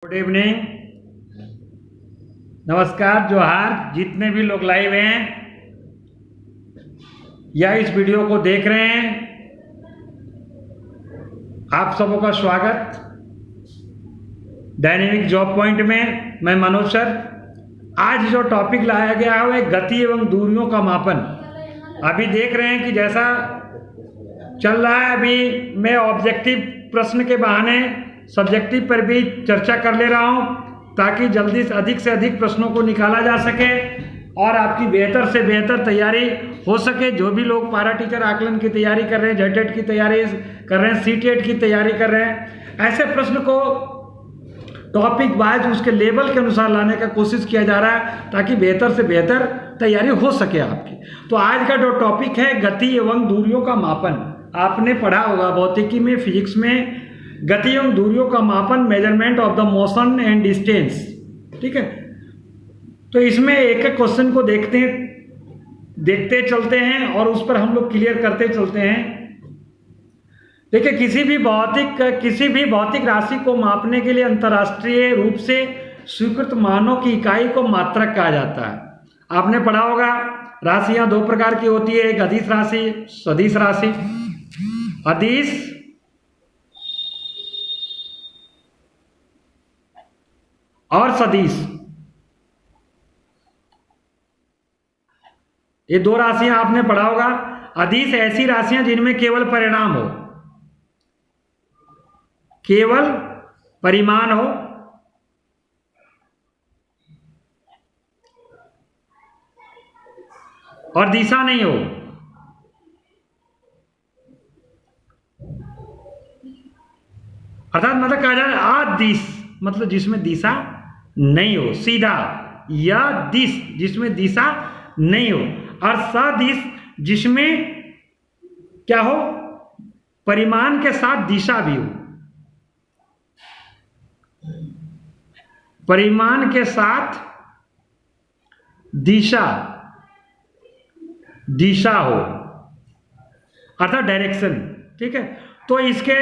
Good evening, नमस्कार, जोहार। जितने भी लोग लाइव हैं या इस वीडियो को देख रहे हैं, आप सबों का स्वागत डायनेमिक जॉब पॉइंट में। मैं मनोज सर। आज जो टॉपिक लाया गया है वह गति एवं दूरियों का मापन। अभी देख रहे हैं कि जैसा चल रहा है, अभी मैं ऑब्जेक्टिव प्रश्न के बहाने सब्जेक्टिव पर भी चर्चा कर ले रहा हूं ताकि जल्दी से अधिक प्रश्नों को निकाला जा सके और आपकी बेहतर से बेहतर तैयारी हो सके। जो भी लोग पारा टीचर आकलन की तैयारी कर रहे हैं, जेटेट की तैयारी कर रहे हैं, सीटेट की तैयारी कर रहे हैं, ऐसे प्रश्न को टॉपिक वाइज उसके लेवल के अनुसार लाने का कोशिश किया जा रहा है ताकि बेहतर से बेहतर तैयारी हो सके आपकी। तो आज का जो टॉपिक है गति एवं दूरियों का मापन। आपने पढ़ा होगा भौतिकी में, फिजिक्स में, गति एवं दूरियों का मापन, measurement of the motion and distance. ठीक है, तो इसमें एक एक क्वेश्चन को देखते चलते हैं और उस पर हम लोग क्लियर करते चलते हैं। देखिए, किसी भी भौतिक राशि को मापने के लिए अंतर्राष्ट्रीय रूप से स्वीकृत मानों की इकाई को मात्रक कहा जाता है। आपने पढ़ा होगा राशियां दो प्रकार की होती है, एक अदिश राशि, सदिश राशि। अदिश और सदिश, ये दो राशियां आपने पढ़ा होगा। अदिश ऐसी राशियां जिनमें केवल परिणाम हो, केवल परिमाण हो, और दिशा नहीं हो। अर्थात मतलब कहा जाए अदिश मतलब जिसमें दिशा नहीं हो, सीधा, या दिश जिसमें दिशा नहीं हो, और सदिश जिसमें क्या हो, परिमाण के साथ दिशा भी हो, परिमाण के साथ दिशा हो, अर्थात डायरेक्शन। ठीक है, तो इसके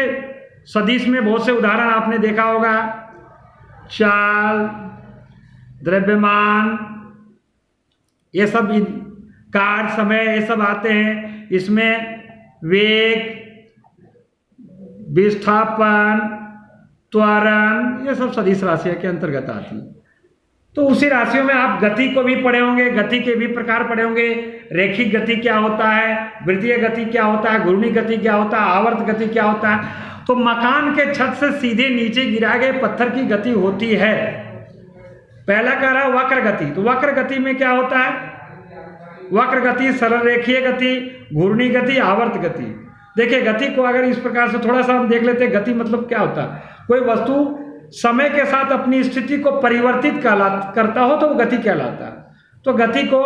सदिश में बहुत से उदाहरण आपने देखा होगा। चाल, द्रव्यमान, ये सब कार्य, समय, ये सब आते हैं। इसमें वेग, विस्थापन, त्वरण, ये सब सदिश राशियों के अंतर्गत आती है। तो उसी राशियों में आप गति को भी पढ़े होंगे, गति के भी प्रकार पढ़े होंगे। रैखिक गति क्या होता है, वृत्तीय गति क्या होता है, घूर्णी गति क्या होता है, आवर्त गति क्या होता है। तो मकान के छत से सीधे नीचे गिराए गए पत्थर की गति होती है। पहला कह रहा है वक्र गति। तो वक्र गति में क्या होता है, वक्र गति, सरल रेखीय गति, घूर्णी गति, आवर्त गति। देखिए, गति को अगर इस प्रकार से थोड़ा सा हम देख लेते हैं, गति मतलब क्या होता है, कोई वस्तु समय के साथ अपनी स्थिति को परिवर्तित करता हो तो वो गति कहलाता है। तो गति को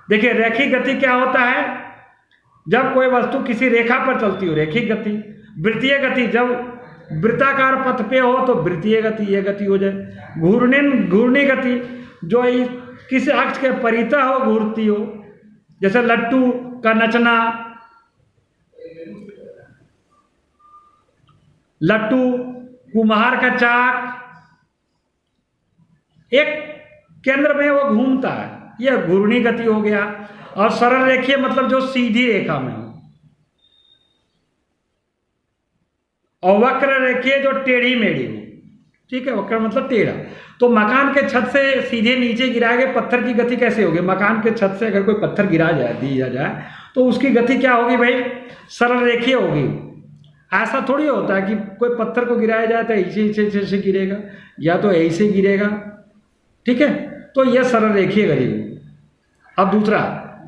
देखिए, रैखिक गति क्या होता है, जब कोई वस्तु किसी रेखा पर चलती हो, रैखिक गति। वृत्तीय गति, जब वृत्ताकार पथ पे हो तो वृत्तीय गति, ये गति हो जाए। घूर्णी गति, जो किसी अक्ष के परितः हो, घूरती हो, जैसे लट्टू का नचना, लट्टू, कुम्हार का चाक, एक केंद्र में वो घूमता है, यह घूर्णी गति हो गया। और सरल रेखीय मतलब जो सीधी रेखा में हो, और वक्र रेखीय जो टेढ़ी मेढ़ी हो। ठीक है, वक्र मतलब टेढ़ा। तो मकान के छत से सीधे नीचे गिराए गए पत्थर की गति कैसे होगी, मकान के छत से अगर कोई पत्थर दिया जाए तो उसकी गति क्या होगी भाई, सरल रेखीय होगी। ऐसा थोड़ी होता है कि कोई पत्थर को गिराया जाए तो ऐसे गिरेगा या तो ऐसे गिरेगा। ठीक है, तो यह सरल रेखीय गति होगी। अब दूसरा,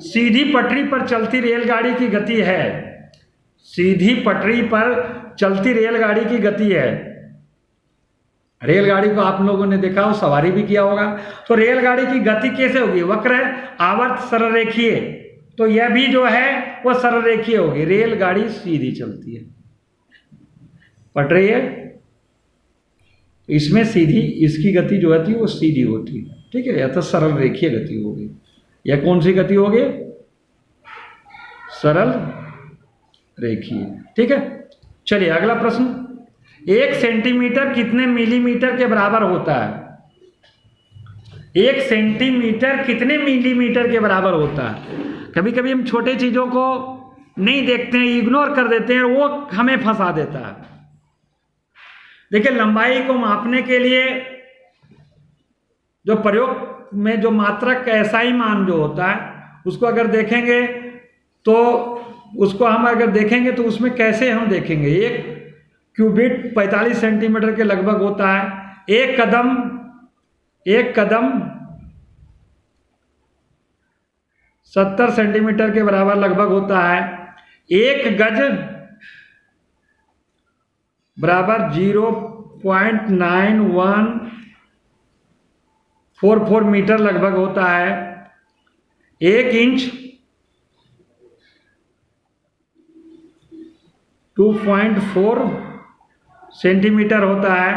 सीधी पटरी पर चलती रेलगाड़ी की गति है। सीधी पटरी पर चलती रेलगाड़ी की गति है। रेलगाड़ी को आप लोगों ने देखा हो, सवारी भी किया होगा। तो रेलगाड़ी की गति कैसे होगी, वक्र है, आवर्त, सरल रेखीय। तो यह भी जो है वो सरल रेखीय होगी। रेलगाड़ी सीधी चलती है, पटरी है, इसमें सीधी, इसकी गति जो होती है वो सीधी होती है। ठीक है, या तो सरल रेखीय गति होगी। यह कौन सी गति होगी, सरल रेखीय। ठीक है, चलिए अगला प्रश्न। 1 सेंटीमीटर कितने मिलीमीटर के बराबर होता है? 1 सेंटीमीटर कितने मिलीमीटर के बराबर होता है? कभी कभी हम छोटे चीजों को नहीं देखते हैं, इग्नोर कर देते हैं, वो हमें फंसा देता है। देखिए, लंबाई को मापने के लिए जो प्रयोग में जो मात्रक SI मान जो होता है, उसको अगर देखेंगे तो उसमें कैसे हम देखेंगे? 1 क्यूबिट 45 सेंटीमीटर के लगभग होता है। एक कदम 70 सेंटीमीटर के बराबर लगभग होता है। 1 गज बराबर 0.9144 मीटर लगभग होता है। 1 इंच 2.4 सेंटीमीटर होता है।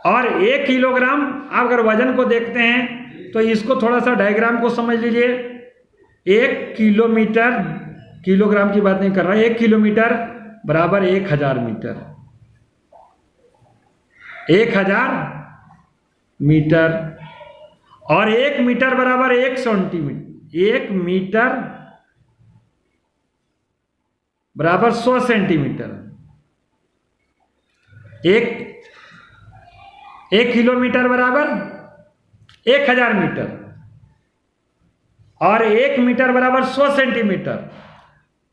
और 1 किलोग्राम, आप अगर वजन को देखते हैं तो इसको थोड़ा सा डायग्राम को समझ लीजिए। 1 किलोमीटर, किलोग्राम की बात नहीं कर रहा, 1 किलोमीटर बराबर 1000 मीटर। 1000 मीटर। और 1 मीटर बराबर 1 सेंटीमीटर। 1 मीटर बराबर 100 सेंटीमीटर। 1 किलोमीटर बराबर 1000 मीटर। और 1 मीटर बराबर 100 सेंटीमीटर।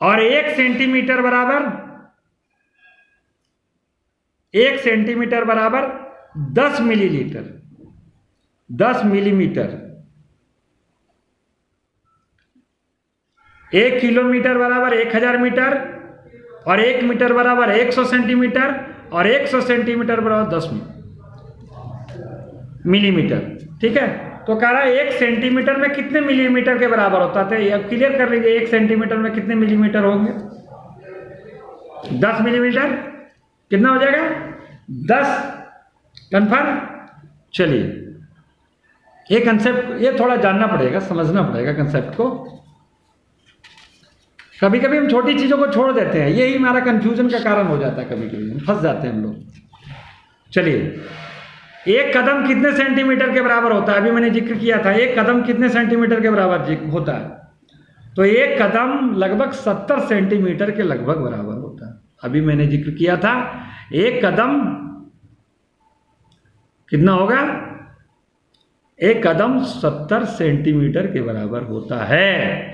और 1 सेंटीमीटर बराबर 10 मिलीलीटर, 10 मिलीमीटर। 1 किलोमीटर बराबर 1000 मीटर। और 1 मीटर बराबर 100 सेंटीमीटर। और 100 सेंटीमीटर बराबर 10 मिलीमीटर। ठीक है, तो कह रहा है 1 सेंटीमीटर में कितने मिलीमीटर के बराबर होता है? अब क्लियर कर लीजिए, 1 सेंटीमीटर में कितने मिलीमीटर होंगे? 10 मिलीमीटर। कितना हो जाएगा? 10। कन्फर्म? चलिए, ये कंसेप्ट, ये थोड़ा जानना पड़ेगा, समझना पड़ेगा कंसेप्ट को। कभी कभी हम छोटी चीजों को छोड़ देते हैं, यही हमारा कंफ्यूजन का कारण हो जाता है। कभी कभी हम फंस जाते हैं हम लोग। चलिए, 1 कदम कितने सेंटीमीटर के बराबर होता है? अभी मैंने जिक्र किया था, 1 कदम कितने सेंटीमीटर के बराबर होता है? तो 1 कदम लगभग 70 सेंटीमीटर के लगभग बराबर होता है। अभी मैंने जिक्र किया था, 1 कदम कितना होगा? 1 कदम 70 सेंटीमीटर के बराबर होता है।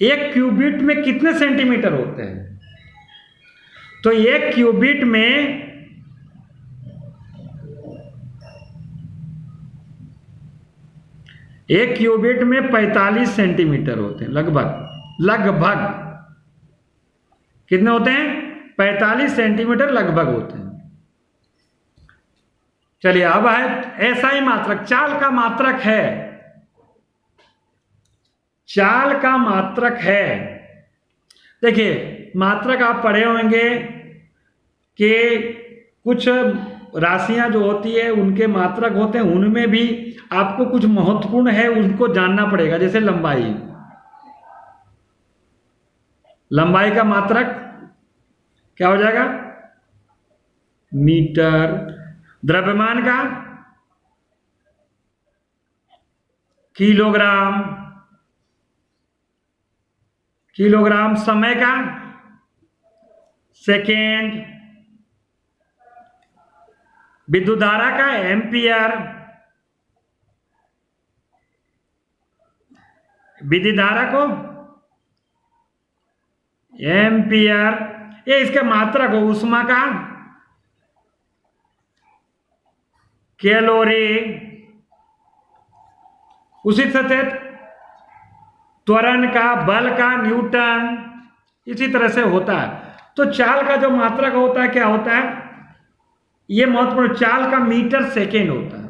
1 क्यूबिट में कितने सेंटीमीटर होते हैं? तो 1 क्यूबिट में 45 सेंटीमीटर होते हैं लगभग। कितने होते हैं? 45 सेंटीमीटर लगभग होते हैं। चलिए, अब है SI मात्रक, चाल का मात्रक है। चाल का मात्रक है। देखिए, मात्रक आप पढ़े होंगे कि कुछ राशियां जो होती है उनके मात्रक होते हैं, उनमें भी आपको कुछ महत्वपूर्ण है, उनको जानना पड़ेगा। जैसे लंबाई का मात्रक क्या हो जाएगा? मीटर। द्रव्यमान का किलोग्राम। समय का सेकेंड। विद्युत धारा का एम्पियर। विद्युत धारा को एम्पियर, ये इसके मात्रक हो। ऊष्मा का कैलोरी। उसी तरह त्वरण का, बल का न्यूटन, इसी तरह से होता है। तो चाल का जो मात्रक होता है क्या होता है? ये महत्वपूर्ण। चाल का मीटर सेकेंड होता है।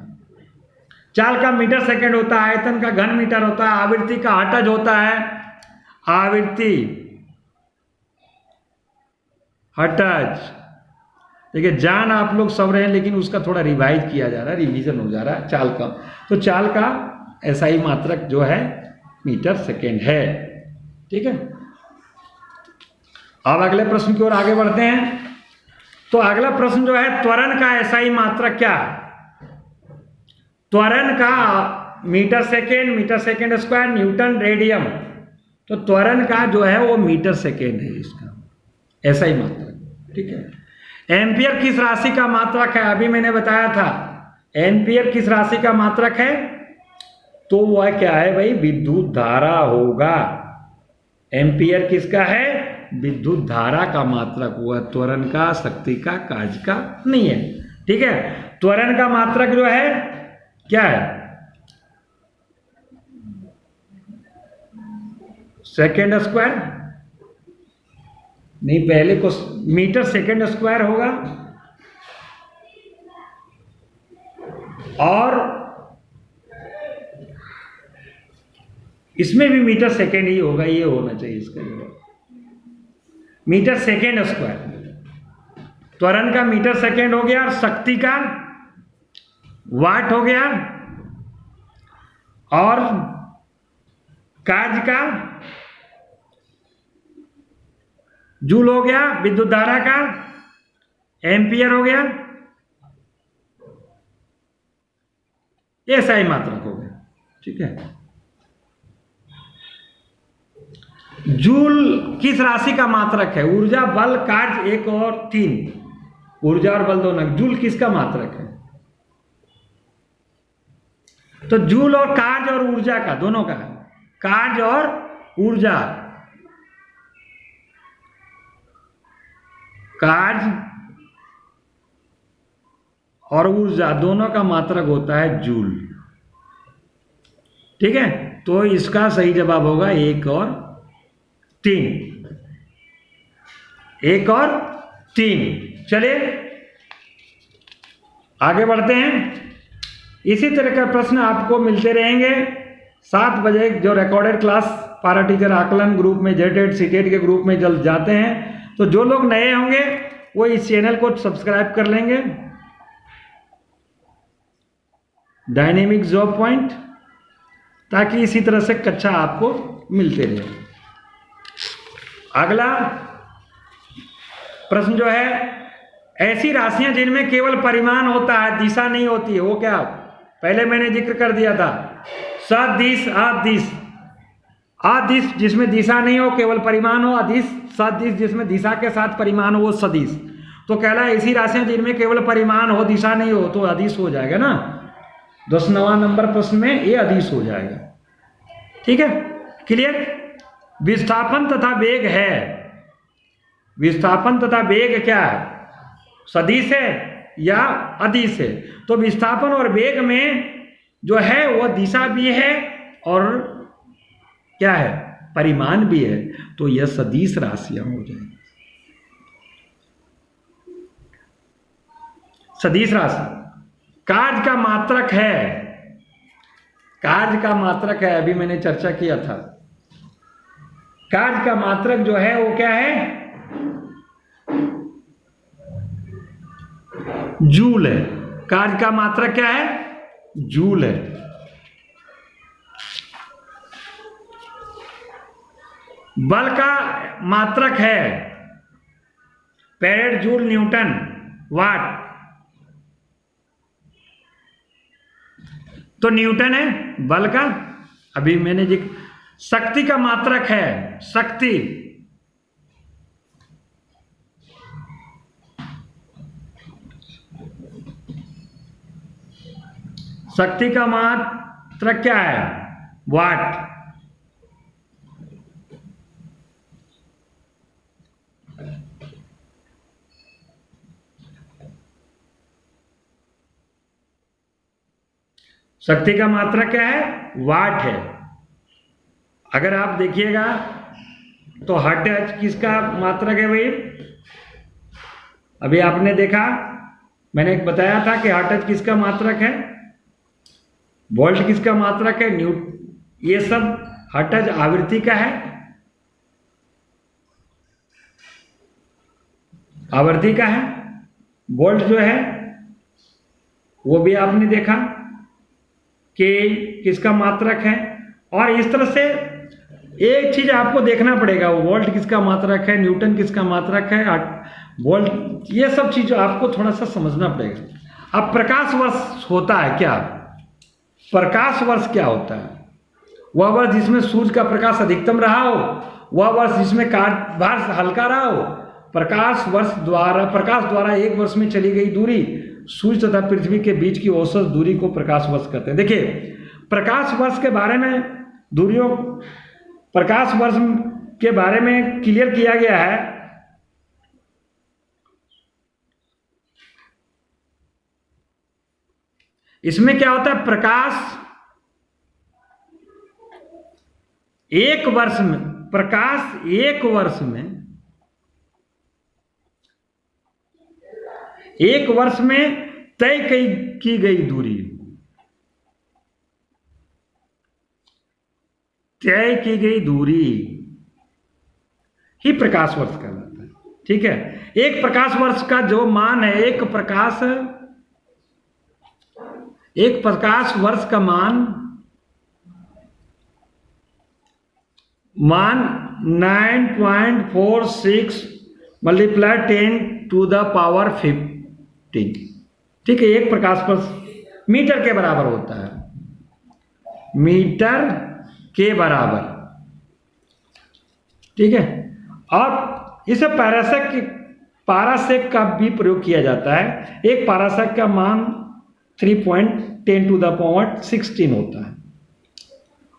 चाल का मीटर सेकेंड होता है। आयतन का घन मीटर होता है। आवृत्ति का हर्ट्ज होता है। आवृत्ति हर्ट्ज। देखिए, जान आप लोग सब रहे हैं, लेकिन उसका थोड़ा रिवाइज किया जा रहा है, रिवीजन हो जा रहा है चाल का। तो चाल का SI मात्रक जो है मीटर सेकेंड है। ठीक है। अब अगले प्रश्न की ओर आगे बढ़ते हैं। तो अगला प्रश्न जो है, त्वरण का एसआई मात्रक क्या है? त्वरण का metre second square, newton, radium. तो त्वरण का जो है वो मीटर सेकेंड है इसका एसआई मात्रक, ठीक है। एम्पियर किस राशि का मात्रक है? अभी मैंने बताया था एम्पियर किस राशि का मात्रक है, तो वह क्या है भाई? विद्युत धारा होगा। एम्पियर किसका है? विद्युत धारा का मात्रक। हुआ त्वरण का, शक्ति का, कार्य का नहीं है, ठीक है। त्वरण का मात्रक जो है क्या है? सेकेंड स्क्वायर नहीं, पहले को मीटर सेकेंड स्क्वायर होगा और इसमें भी मीटर सेकेंड ही होगा, ये होना चाहिए इसका जवाब, मीटर सेकेंड स्क्वायर। त्वरण का मीटर सेकेंड हो गया और शक्ति का वाट हो गया और कार्य का जूल हो गया, विद्युत धारा का एम्पियर हो गया, ये सही मात्रक हो गया, ठीक है। जूल किस राशि का मात्रक है? ऊर्जा, बल, कार्य, एक और तीन, ऊर्जा और बल दोनों। जूल किसका मात्रक है? तो जूल और कार्य और ऊर्जा का, दोनों का, कार्य और ऊर्जा, कार्य और ऊर्जा दोनों का मात्रक होता है जूल, ठीक है। तो इसका सही जवाब होगा एक और तीन, एक और तीन। चलिए आगे बढ़ते हैं। इसी तरह का प्रश्न आपको मिलते रहेंगे 7 बजे जो रिकॉर्डेड क्लास पारा टीचर आकलन ग्रुप में, जेटेड सीटेड के ग्रुप में जल्द जाते हैं। तो जो लोग नए होंगे वो इस चैनल को सब्सक्राइब कर लेंगे, डायनेमिक जॉब पॉइंट, ताकि इसी तरह से कक्षा आपको मिलते रहे। अगला प्रश्न जो है, ऐसी राशियां जिनमें केवल परिमाण होता है, दिशा नहीं होती है, वो क्या? पहले मैंने जिक्र कर दिया था, सदिश, अदिश। अदिश जिसमें दिशा नहीं हो, केवल परिमाण हो, अदिश। सदिश जिसमें दिशा के साथ परिमाण हो, वो सदिश। तो कहला ऐसी राशियां जिनमें केवल परिमाण हो, दिशा नहीं हो, तो अदिश हो जाएगा ना। 10वां नंबर प्रश्न में ये अदिश हो जाएगा, ठीक है, क्लियर। विस्थापन तथा वेग है, विस्थापन तथा वेग क्या है? सदिश है या अदिश है? तो विस्थापन और वेग में जो है वो दिशा भी है और क्या है? परिमाण भी है। तो यह सदिश राशियां हो जाएंगी, सदिश राशि। कार्य का मात्रक है, कार्य का मात्रक है, अभी मैंने चर्चा किया था। कार्य का मात्रक जो है वो क्या है? जूल है। कार्य का मात्रक क्या है? जूल है। बल का मात्रक है फैराड, जूल, न्यूटन, वाट। तो न्यूटन है बल का, अभी मैंने जिक्र। शक्ति का मात्रक है, शक्ति, शक्ति का मात्रक क्या है? वाट। शक्ति का मात्रक क्या है? वाट है। अगर आप देखिएगा तो हर्ट्ज किसका मात्रक है भाई? अभी आपने देखा, मैंने बताया था कि हर्ट्ज किसका मात्रक है, वोल्ट किसका मात्रक है, ये सब हर्ट्ज आवृत्ति का है, आवृत्ति का है। वोल्ट जो है वो भी आपने देखा कि किसका मात्रक है। और इस तरह से एक चीज आपको देखना पड़ेगा, वोल्ट किसका मात्रक है, न्यूटन किसका मात्रक है, वोल्ट, ये सब चीज आपको थोड़ा सा समझना पड़ेगा। अब प्रकाश वर्ष होता है क्या? प्रकाश वर्ष क्या होता है? वह वर्ष जिसमें सूर्य का प्रकाश अधिकतम रहा हो, वह वर्ष जिसमें भार हल्का रहा हो। प्रकाश द्वारा एक वर्ष में चली गई दूरी सूर्य तथा पृथ्वी के बीच की औसत दूरी को प्रकाश वर्ष कहते हैं। देखिए, प्रकाश वर्ष के बारे में प्रकाश वर्ष के बारे में क्लियर किया गया है। इसमें क्या होता है? प्रकाश एक वर्ष में तय की गई दूरी, ही प्रकाश वर्ष कहलाता है। ठीक है, एक प्रकाश वर्ष का जो मान है, एक प्रकाश वर्ष का मान 9.46 मल्टीप्लाई 10⁻15। ठीक है, एक प्रकाश वर्ष मीटर के बराबर होता है, मीटर के बराबर। ठीक है, और इसे पारासेक का भी प्रयोग किया जाता है। एक पारासेक का मान 3.10⁻16 होता है।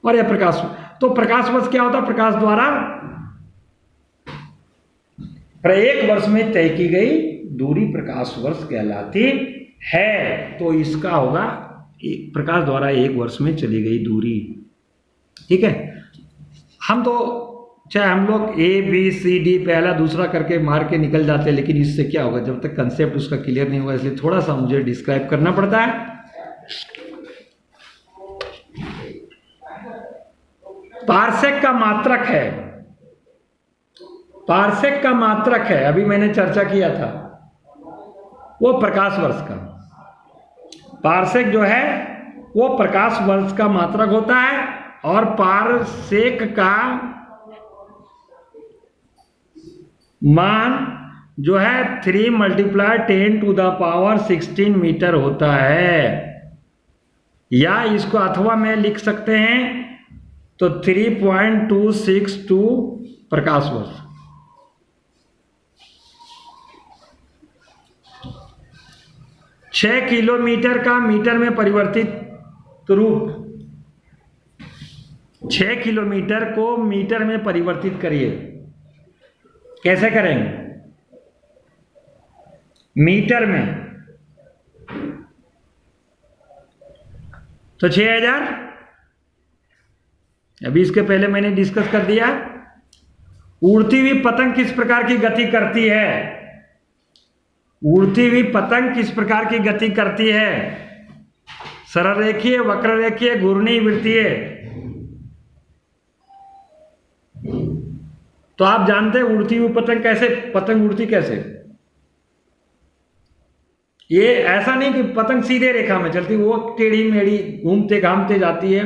और यह प्रकाश वर्ष क्या होता है? प्रकाश द्वारा एक वर्ष में तय की गई दूरी प्रकाश वर्ष कहलाती है। तो इसका होगा प्रकाश द्वारा एक वर्ष में चली गई दूरी। ठीक है, हम तो चाहे हम लोग ABCD पहला दूसरा करके मार के निकल जाते हैं, लेकिन इससे क्या होगा? जब तक कंसेप्ट उसका क्लियर नहीं होगा, इसलिए थोड़ा सा मुझे डिस्क्राइब करना पड़ता है। पारसेक का मात्रक है, अभी मैंने चर्चा किया था, वो प्रकाश वर्ष का। पारसेक जो है वो प्रकाश वर्ष का मात्रक होता है, और पारसेक का मान जो है 3 × 10⁻16 मीटर होता है। या इसको अथवा में लिख सकते हैं तो 3.262 प्रकाश वर्ष। छह किलोमीटर का मीटर में परिवर्तित रूप, 6 किलोमीटर को मीटर में परिवर्तित करिए। कैसे करेंगे? मीटर में तो 6000। अभी इसके पहले मैंने डिस्कस कर दिया। उड़ती हुई पतंग किस प्रकार की गति करती है? उड़ती हुई पतंग किस प्रकार की गति करती है? सरल रेखीय, वक्र रेखीय, घूर्णी, वृत्तीय। तो आप जानते हैं उड़ती हुई पतंग उड़ती कैसे? ये ऐसा नहीं कि पतंग सीधे रेखा में चलती, वो टेढ़ी मेढ़ी घूमते घामते जाती है।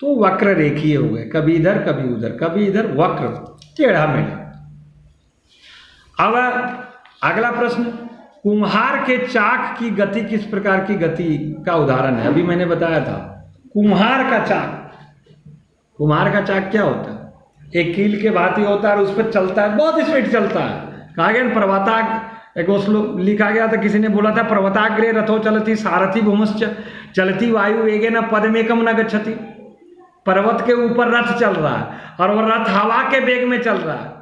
तो वक्र रेखीय हो गए, कभी इधर कभी उधर, कभी इधर, वक्र, टेढ़ा मेढ़ा। अब अगला प्रश्न, कुम्हार के चाक की गति किस प्रकार की गति का उदाहरण है? अभी मैंने बताया था कुम्हार का चाक क्या होता है? एक कील के भांति होता है और उस पर चलता है, बहुत स्पीड चलता है। कहा गया एक श्लोक लिखा गया था, किसी ने बोला था, पर्वताग्रे रथो चलती सारथी भूमश्च चलती वायु वेगेन पदमेकम न गच्छति। पर्वत के ऊपर रथ चल रहा है और वह रथ हवा के वेग में चल रहा है,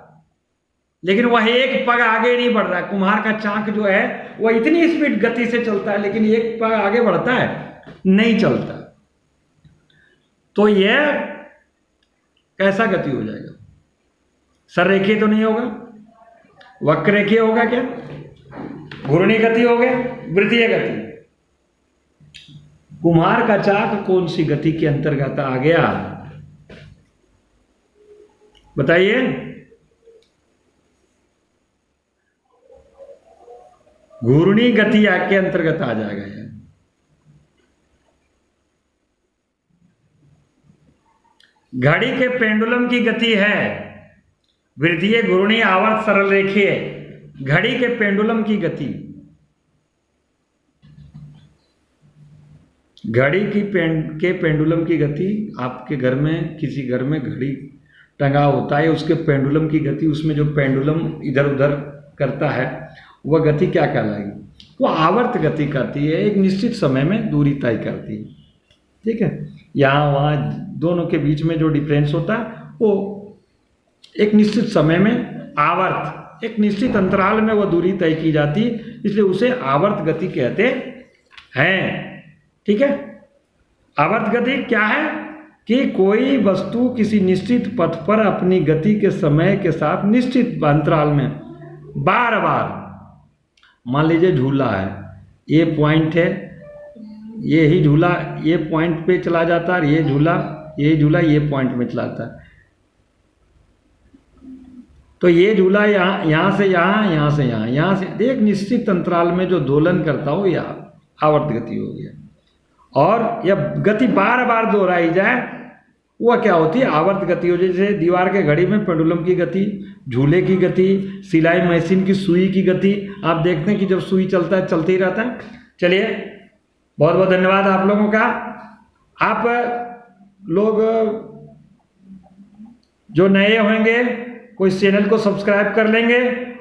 लेकिन वह एक पग आगे नहीं बढ़ रहा है। कुम्हार का चाक जो है वह इतनी स्पीड गति से चलता है, लेकिन एक पग आगे बढ़ता है? नहीं चलता। तो यह कैसा गति हो जाएगा? सररेखीय तो नहीं होगा, वक्र रेखीय होगा क्या? घूर्णी गति हो गया, वृत्तीय गति। कुम्हार का चाक कौन सी गति के अंतर्गत आ गया? बताइए। घूर्णी गति के अंतर्गत आ जाएगा। घड़ी के पेंडुलम की गति है वृद्धीय घूर्णी आवर्त सरल रेखीय। घड़ी के पेंडुलम की गति, घड़ी की के पेंडुलम की गति, आपके घर में किसी घर में घड़ी टंगा होता है, उसके पेंडुलम की गति, उसमें जो पेंडुलम इधर उधर करता है वह गति क्या कहलाएगी? वो आवर्त गति करती है, एक निश्चित समय में दूरी तय करती है। ठीक है, यहाँ वहाँ दोनों के बीच में जो डिफरेंस होता है वो एक निश्चित समय में आवर्त, एक निश्चित अंतराल में वो दूरी तय की जाती है, इसलिए उसे आवर्त गति कहते हैं। ठीक है, आवर्त गति क्या है कि कोई वस्तु किसी निश्चित पथ पर अपनी गति के समय के साथ निश्चित अंतराल में बार बार, मान लीजिए झूला है, ये पॉइंट है, ये ही झूला ये पॉइंट पे चला जाता है, ये झूला ये पॉइंट में चलाता है, तो ये झूला यहाँ से यहाँ से यहाँ से एक निश्चित अंतराल में जो दोलन करता हो या आवर्त गति हो गया। और यह गति बार बार दोहराई जाए वह क्या होती है? आवर्त गति हो। जैसे दीवार के घड़ी में पेंडुलम की गति, झूले की गति, सिलाई मशीन की सुई की गति, आप देखते हैं कि जब सुई चलता है चलते ही रहता है। चलिए, बहुत बहुत धन्यवाद आप लोगों का। आप लोग जो नए होंगे कोई चैनल को सब्सक्राइब कर लेंगे,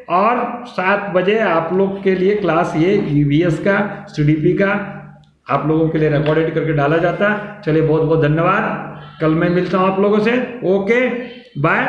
और 7 बजे आप लोग के लिए क्लास ये ईवीएस का, सीडीपी का आप लोगों के लिए रिकॉर्डेड करके डाला जाता है। चलिए, बहुत बहुत धन्यवाद। कल मैं मिलता हूँ आप लोगों से। Okay, bye.